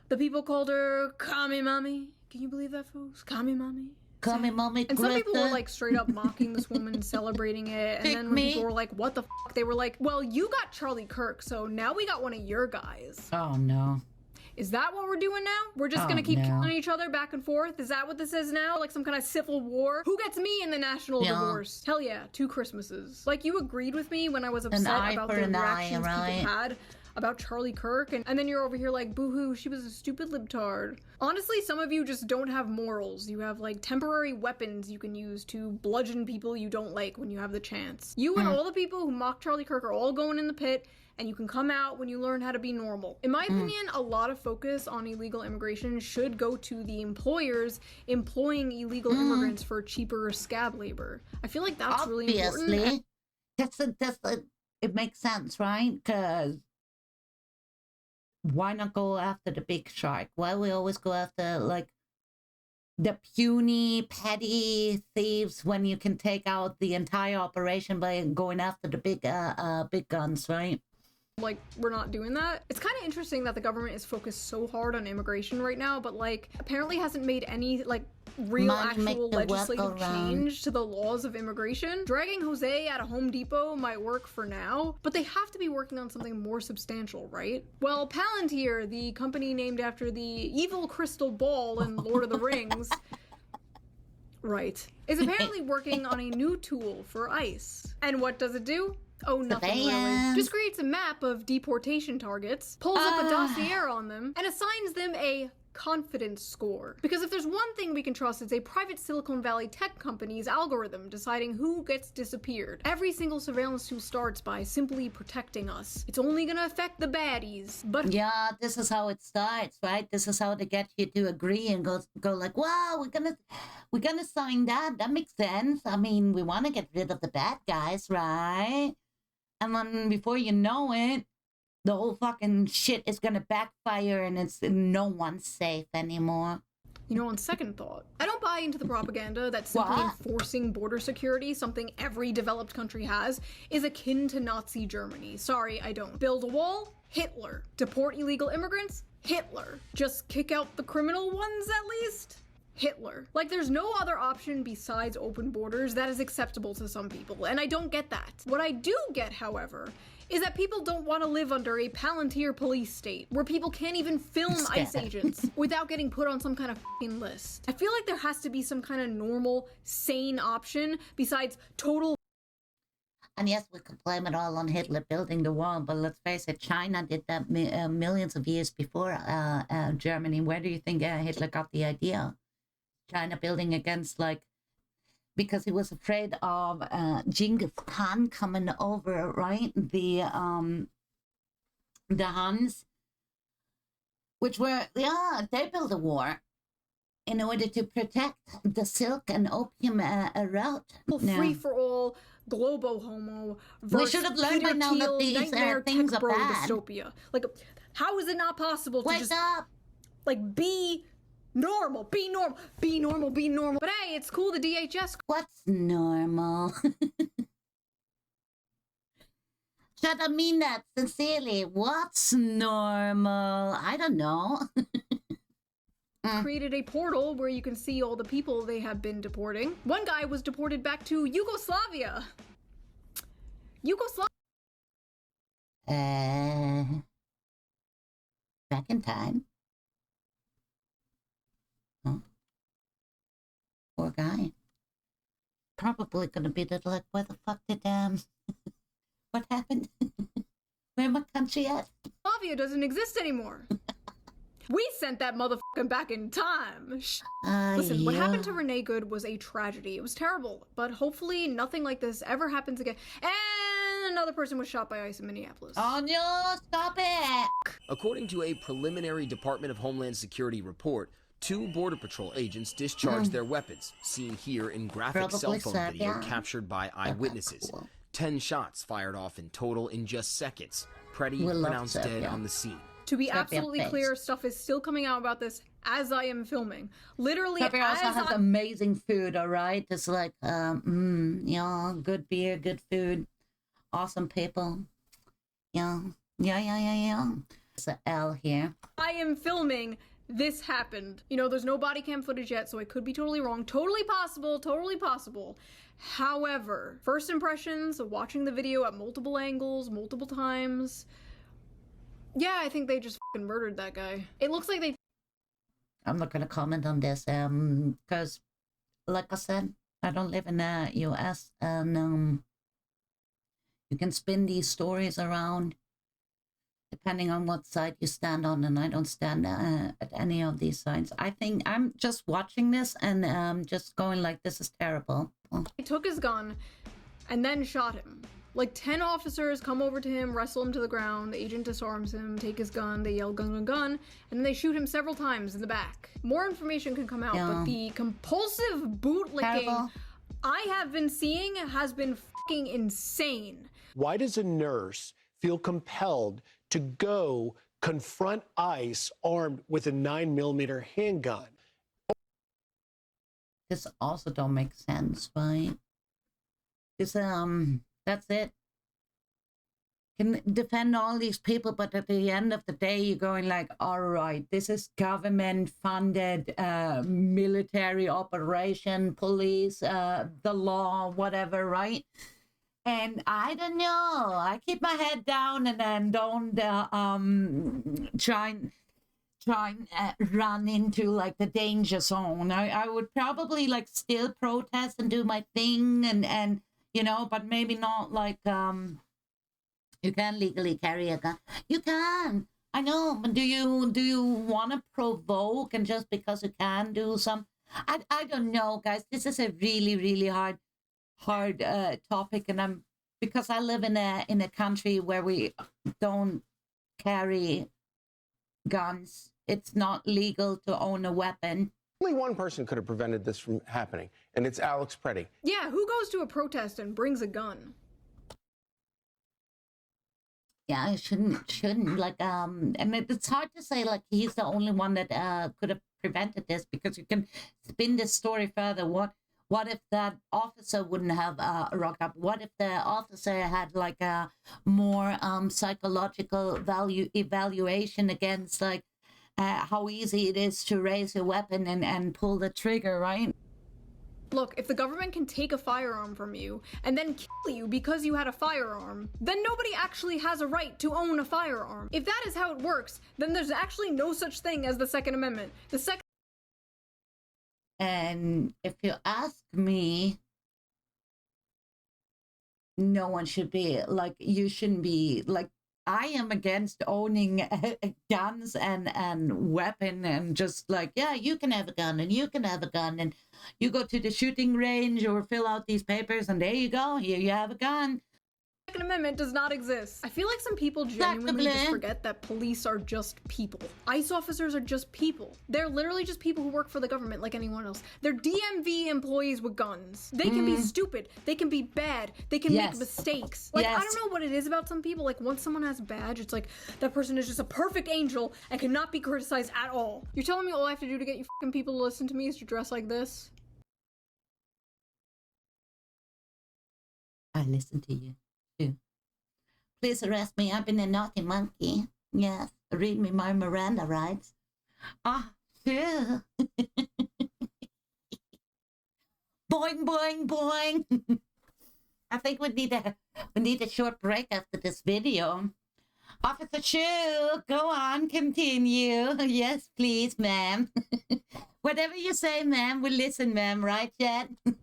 The people called her Kami Mommy. Can you believe that, folks? Kami Mommy. Kami Mommy. And some people were like straight up mocking this woman, celebrating it. And then when people were like, what the fuck? They were like, well, you got Charlie Kirk, so now we got one of your guys. Oh, no. Is that what we're doing now? We're just gonna keep killing each other back and forth? Is that what this is now? Like some kind of civil war? Who gets me in the national divorce? Hell yeah, 2 Christmases. Like, you agreed with me when I was upset about the reactions people had about Charlie Kirk, and then you're over here like, boo-hoo, she was a stupid libtard. Honestly, some of you just don't have morals. You have like temporary weapons you can use to bludgeon people you don't like when you have the chance. You and all the people who mock Charlie Kirk are all going in the pit, and you can come out when you learn how to be normal. In my opinion, a lot of focus on illegal immigration should go to the employers employing illegal immigrants for cheaper scab labor. I feel like that's really important. It makes sense, right? Because why not go after the big shark? Why we always go after, like, the puny, petty thieves when you can take out the entire operation by going after the big guns, right? Like, we're not doing that. It's kind of interesting that the government is focused so hard on immigration right now, but like apparently hasn't made any like real actual legislative change to the laws of immigration. Dragging Jose out of Home Depot might work for now, but they have to be working on something more substantial, right? Well, Palantir, the company named after the evil crystal ball in Lord of the Rings, right, is apparently working on a new tool for ICE. And what does it do? Oh, nothing really. Just creates a map of deportation targets, pulls up a dossier on them, and assigns them a confidence score. Because if there's one thing we can trust, it's a private Silicon Valley tech company's algorithm deciding who gets disappeared. Every single surveillance tool starts by simply protecting us. It's only gonna affect the baddies, but yeah, this is how it starts, right? This is how they get you to agree and go like, wow, we're gonna sign that. That makes sense. I mean, we want to get rid of the bad guys, right? And then before you know it, the whole fucking shit is gonna backfire and no one's safe anymore. You know, on second thought, I don't buy into the propaganda that simply enforcing border security, something every developed country has, is akin to Nazi Germany. Sorry, I don't. Build a wall? Hitler. Deport illegal immigrants? Hitler. Just kick out the criminal ones at least? Hitler. Like, there's no other option besides open borders that is acceptable to some people, and I don't get that. What I do get, however, is that people don't want to live under a Palantir police state, where people can't even film ICE agents without getting put on some kind of f***ing list. I feel like there has to be some kind of normal, sane option besides total. And yes, we could blame it all on Hitler building the wall, but let's face it, China did that millions of years before Germany. Where do you think Hitler got the idea? China building against, like, because he was afraid of Genghis Khan coming over, right? The Huns, which were, they built a war in order to protect the silk and opium route. Free for all, globo homo. We should have learned by now that these things are bad. Dystopia. Like, how is it not possible to Wake up! Like, be normal, be normal, be normal, be normal. But hey, it's cool, the DHS. What's normal? Should I mean that sincerely? What's normal? I don't know. Created a portal where you can see all the people they have been deporting. One guy was deported back to Yugoslavia. Back in time. Oh. Poor guy. Probably gonna be like, where the fuck did what happened? Where my country at? Yugoslavia doesn't exist anymore. We sent that motherfucker back in time. Listen, what happened to Renee Good was a tragedy. It was terrible, but hopefully nothing like this ever happens again. And another person was shot by ICE in Minneapolis. Oh no, stop it! According to a preliminary Department of Homeland Security report, 2 Border Patrol agents discharged their weapons, seen here in graphic cell phone video captured by eyewitnesses. 10 shots fired off in total in just seconds. Pretty pronounced dead on the scene. To be absolutely clear, stuff is still coming out about this as I am filming. Literally, Pepe also has amazing food, all right? It's like, yeah, good beer, good food, awesome people. Yeah. It's an L here. I am filming. This happened. You know, there's no body cam footage yet, so I could be totally wrong. Totally possible, totally possible. However, first impressions of watching the video at multiple angles, multiple times. Yeah, I think they just fucking murdered that guy. It looks like they... I'm not gonna comment on this, because, like I said, I don't live in the US, and, you can spin these stories around depending on what side you stand on, and I don't stand at any of these sides. I think I'm just watching this and just going like, this is terrible. He took his gun and then shot him. Like 10 officers come over to him, wrestle him to the ground, the agent disarms him, take his gun, they yell gun, gun, gun, and then they shoot him several times in the back. More information can come out, but the compulsive bootlicking I have been seeing has been fucking insane. Why does a nurse feel compelled to go confront ICE armed with a 9mm handgun? This also don't make sense, right? This, that's it. Can defend all these people, but at the end of the day, you're going like, all right, this is government-funded military operation, police, the law, whatever, right? And I don't know. I keep my head down and then don't try and run into like the danger zone. I would probably like still protest and do my thing and you know, but maybe not like you can legally carry a gun. You can. I know, but do you want to provoke and just because you can do some? I don't know, guys. This is a really hard topic, and because I live in a country where we don't carry guns. It's not legal to own a weapon. Only one person could have prevented this from happening, and it's Alex Preddy. Yeah, who goes to a protest and brings a gun? Yeah, I shouldn't like and it's hard to say like he's the only one that could have prevented this, because you can spin this story further. What if that officer wouldn't have rocked up? What if the officer had like a more psychological evaluation against like how easy it is to raise a weapon and pull the trigger, right? Look, if the government can take a firearm from you and then kill you because you had a firearm, then nobody actually has a right to own a firearm. If that is how it works, then there's actually no such thing as the Second Amendment. And if you ask me, no one should be like, you shouldn't be like, I am against owning guns and weapon and just like, yeah, you can have a gun and you can have a gun and you go to the shooting range or fill out these papers and there you go, here you have a gun. Second Amendment does not exist. I feel like some people genuinely just forget that police are just people. ICE officers are just people. They're literally just people who work for the government like anyone else. They're DMV employees with guns. They can be stupid. They can be bad. They can make mistakes. Like, I don't know what it is about some people. Like, once someone has a badge, it's like that person is just a perfect angel and cannot be criticized at all. You're telling me all I have to do to get you fucking people to listen to me is to dress like this? I listen to you. Please arrest me. I've been a naughty monkey. Yes. Read me my Miranda rights. Sure. Boing, boing, boing. I think we need a short break after this video. Officer Shue, go on, continue. Yes, please, ma'am. Whatever you say, ma'am, we'll listen, ma'am. Right, Jet? All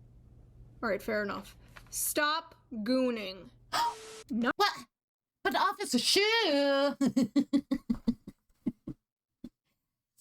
right, fair enough. Stop gooning. No. What? But Officer Shue!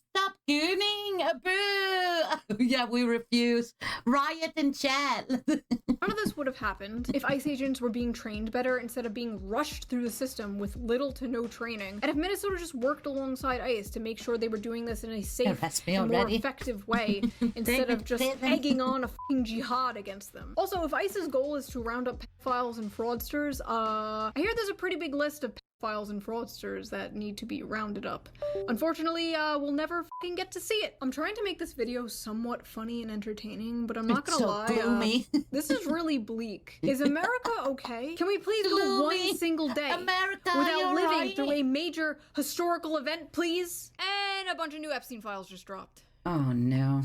Stop gooning! Boo! Yeah, we refuse. Riot in chat. None of this would have happened if ICE agents were being trained better instead of being rushed through the system with little to no training. And if Minnesota just worked alongside ICE to make sure they were doing this in a safe and more effective way instead of just egging on a fucking jihad against them. Also, if ICE's goal is to round up pedophiles and fraudsters, I hear there's a pretty big list of pedophiles and fraudsters that need to be rounded up. Unfortunately, we'll never fucking get to see it. I'm trying to make this video somewhat funny and entertaining, but I'm not gonna lie. This is really bleak. Is America okay? Can we please go one single day without living through a major historical event, please? And a bunch of new Epstein Files just dropped. Oh no.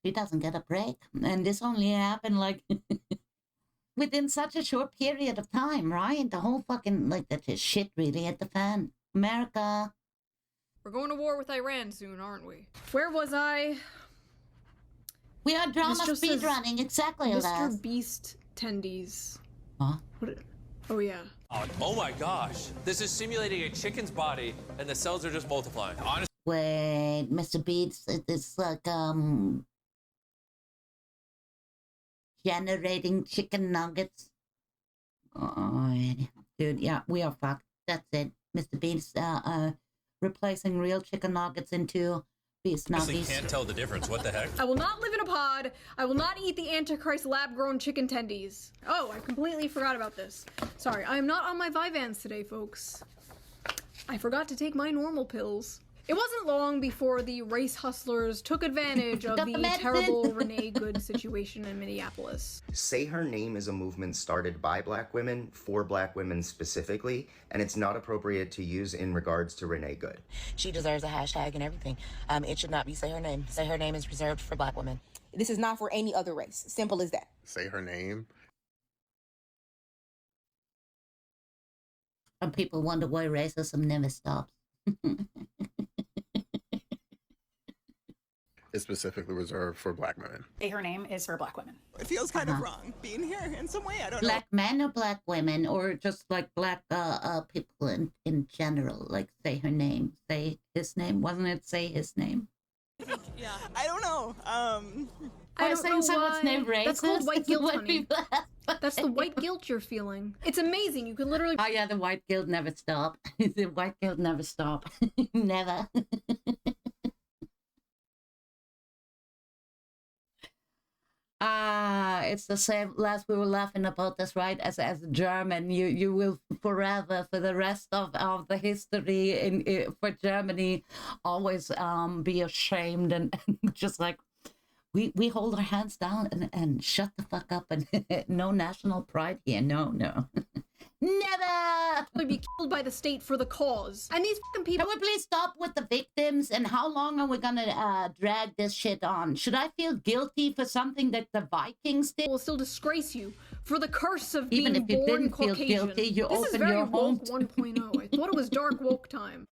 She doesn't get a break. And this only happened like within such a short period of time, right? The whole fucking, like, that shit really hit the fan. America. We're going to war with Iran soon, aren't we? Where was I? We are drama speedrunning, exactly. Mr. Beast tendies. Huh? Oh yeah. Oh my gosh. This is simulating a chicken's body and the cells are just multiplying. Honestly. Wait, Mr. Beast, it's like, generating chicken nuggets. Oh, dude, yeah, we are fucked. That's it. Mr. Beast, replacing real chicken nuggets into beast nuggets. Can't tell the difference. What the heck? I will not live in a pod. I will not eat the Antichrist lab-grown chicken tendies. Oh, I completely forgot about this. Sorry, I am not on my Vyvanse today, folks. I forgot to take my normal pills. It wasn't long before the race hustlers took advantage of the terrible Renee Good situation in Minneapolis. Say Her Name is a movement started by Black women, for Black women specifically, and it's not appropriate to use in regards to Renee Good. She deserves a hashtag and everything. It should not be Say Her Name. Say Her Name is reserved for Black women. This is not for any other race. Simple as that. Say Her Name. And people wonder why racism never stops. Is specifically reserved for Black women. Say Her Name is for Black women. It feels kind of wrong being here in some way. I don't know. Black men or Black women, or just like Black people in general, like Say Her Name, Say His Name. Wasn't it Say His Name? Yeah, I don't know. I don't know someone's name racist. That's called white guilt, honey. That's the white guilt you're feeling. It's amazing. You can literally. Oh yeah, the white guilt never stop. The white guilt never stop. Never. It's the same. Last we were laughing about this, right? As a German, you will forever, for the rest of the history for Germany, always be ashamed and just like we hold our hands down and shut the fuck up and no national pride here. No. Never! Would be killed by the state for the cause. And these fucking people. Can we please stop with the victims? And how long are we gonna drag this shit on? Should I feel guilty for something that the Vikings did? Will still disgrace you for the curse of even being if you born didn't Caucasian. feel guilty, you this open is very your home. woke 1.0. I thought it was dark woke time.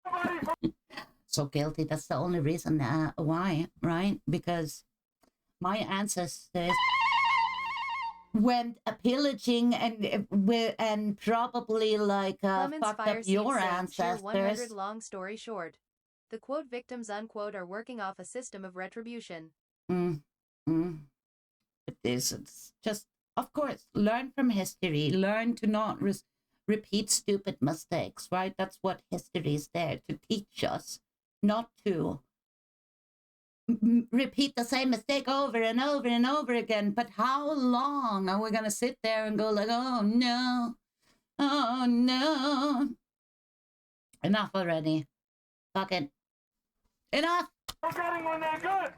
So guilty. That's the only reason why, right? Because my ancestors went pillaging and probably like fucked up your ancestors. 100 long story short, the quote victims unquote are working off a system of retribution. It is. It's just, of course, learn from history. Learn to not repeat stupid mistakes, right? That's what history is there to teach us, not to repeat the same mistake over and over and over again. But how long are we gonna sit there and go like, oh no, enough already, fuck it, enough. Getting when they're good.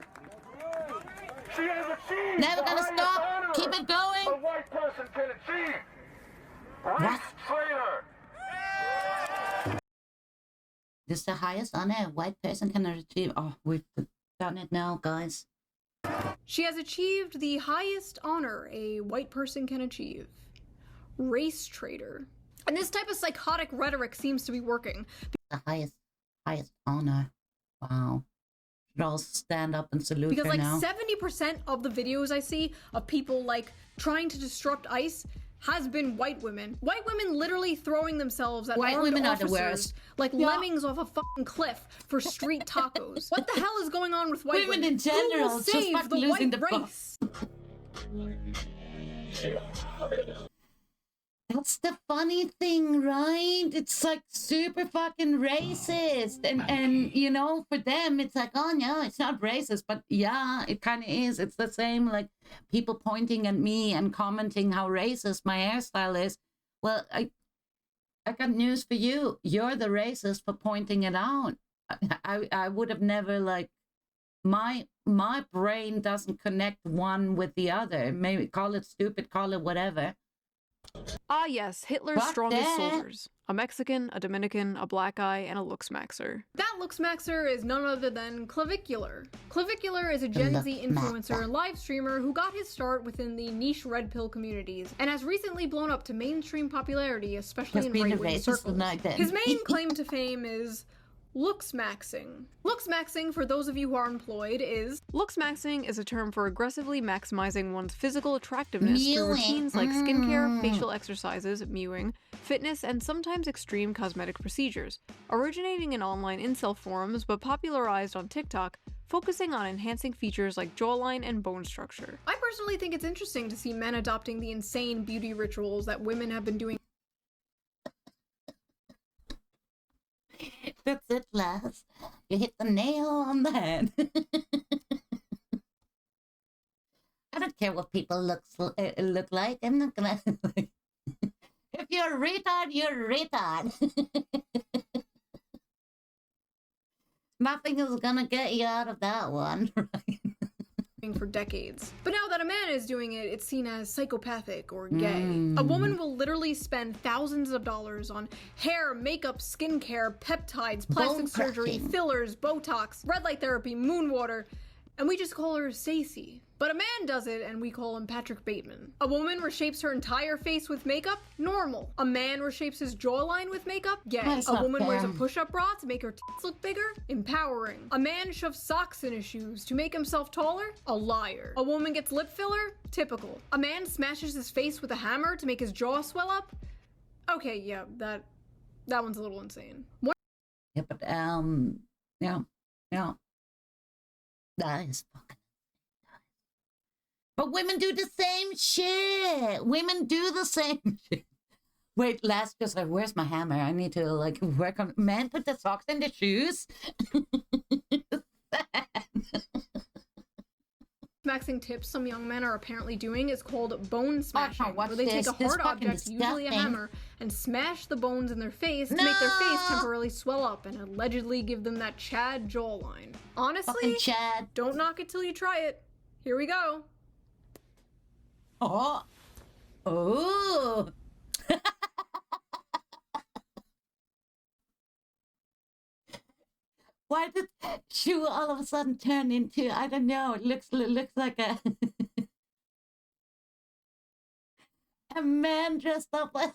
She has achieved. Never gonna stop. Keep it going. A white person can achieve. What? Traitor. This is the highest honor a white person can achieve. Oh, we've done it now, guys. She has achieved the highest honor a white person can achieve. Race traitor. And this type of psychotic rhetoric seems to be working. The highest honor. Wow. Should all stand up and salute because her like now. 70% of the videos I see of people like trying to disrupt ICE has been white women. White women literally throwing themselves at White armed women are the officers worst. like lemmings off a fucking cliff for street tacos. What the hell is going on with white women? In general, Who will just save fucking the losing white the race? That's the funny thing, right? It's like super fucking racist. And you know, for them, it's like, oh no, it's not racist. But yeah, it kind of is. It's the same, like people pointing at me and commenting how racist my hairstyle is. Well, I got news for you. You're the racist for pointing it out. I would have never, like, my brain doesn't connect one with the other. Maybe call it stupid, call it whatever. Ah yes, Hitler's Fuck strongest that. soldiers. A Mexican, a Dominican, a black guy, and a Looksmaxxer. That Looksmaxxer is none other than Clavicular. Clavicular is a Gen Z influencer and live streamer who got his start within the niche red pill communities and has recently blown up to mainstream popularity, especially in right-wing circles. His main claim to fame is Looksmaxxing. Looksmaxxing, for those of you who are employed, is... Looksmaxxing is a term for aggressively maximizing one's physical attractiveness through Mewing. routines like skincare, facial exercises, mewing, fitness, and sometimes extreme cosmetic procedures. Originating in online incel forums but popularized on TikTok, focusing on enhancing features like jawline and bone structure. I personally think it's interesting to see men adopting the insane beauty rituals that women have been doing. That's it, lass. You hit the nail on the head. I don't care what people look like. I'm not gonna... If you're a retard, you're a retard. Nothing is gonna get you out of that one, right? For decades. But now that a man is doing it, it's seen as psychopathic or gay. A woman will literally spend thousands of dollars on hair, makeup, skincare, peptides, plastic surgery, fillers, Botox, red light therapy, moon water, and we just call her Stacey. But a man does it and we call him Patrick Bateman. A woman reshapes her entire face with makeup? Normal. A man reshapes his jawline with makeup? Gay. That's A not woman wears a fair. push-up bra to make her tits look bigger? Empowering. A man shoves socks in his shoes to make himself taller? A liar. A woman gets lip filler? Typical. A man smashes his face with a hammer to make his jaw swell up? Okay, yeah, that one's a little insane. What? Yeah, but, yeah. That is fucking... But women do the same shit. Women do the same shit. Wait, last just like, where's my hammer? I need to like work on... Man, put the socks in the shoes. Maxing tips some young men are apparently doing is called bone smashing, where they take a this. hard Fucking object, usually a disgusting. hammer, and smash the bones in their face to make their face temporarily swell up and allegedly give them that Chad jawline. Honestly, Fucking Chad. Don't knock it till you try it. Here we go. Oh. Oh. Why did Shue all of a sudden turn into, I don't know, it looks like a a man dressed up as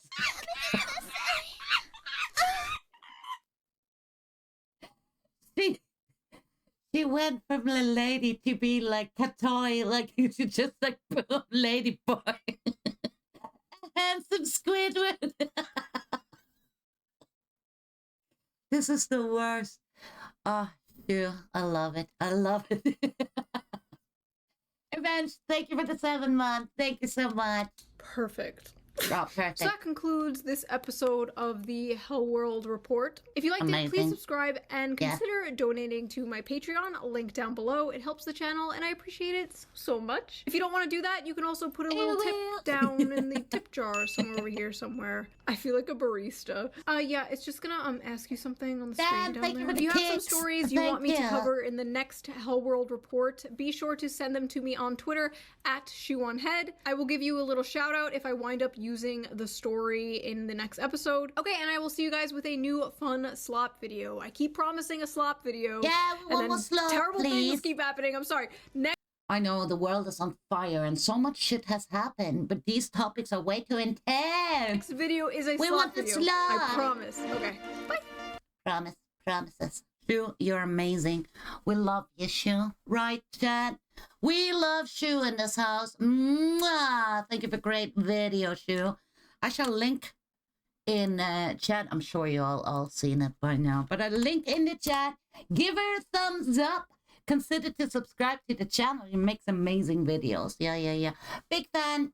She went from a lady to be like a toy, like she just like boom, lady boy. Handsome Squidward. This is the worst. Oh, yeah, I love it. I love it. Revenge, thank you for the 7 months. Thank you so much. Perfect. Oh, perfect. So that concludes this episode of the Hell World Report. If you liked it, please subscribe and consider donating to my Patreon, link down below. It helps the channel and I appreciate it so much. If you don't want to do that, you can also put a little tip down in the tip jar somewhere over here somewhere. I feel like a barista. Yeah, it's just gonna ask you something on the screen down there. If you have some stories you want me to cover in the next Hell World Report, be sure to send them to me on Twitter at ShoeonHead. I will give you a little shout out if I wind up using the story in the next episode. Okay, and I will see you guys with a new fun slop video. I keep promising a slop video. Yeah, one more slop, terrible things please. keep happening. I'm sorry. Next I know the world is on fire and so much shit has happened, but these topics are way too intense. video is a We slop want the video. slop. I promise. Okay, bye. Promises. Shue, you're amazing. We love you, Shue. Right, chat? We love Shue in this house. Mwah! Thank you for a great video, Shue. I shall link in chat. I'm sure you all seen it by now. But a link in the chat. Give her a thumbs up. Consider to subscribe to the channel. She makes amazing videos. Yeah. Big fan.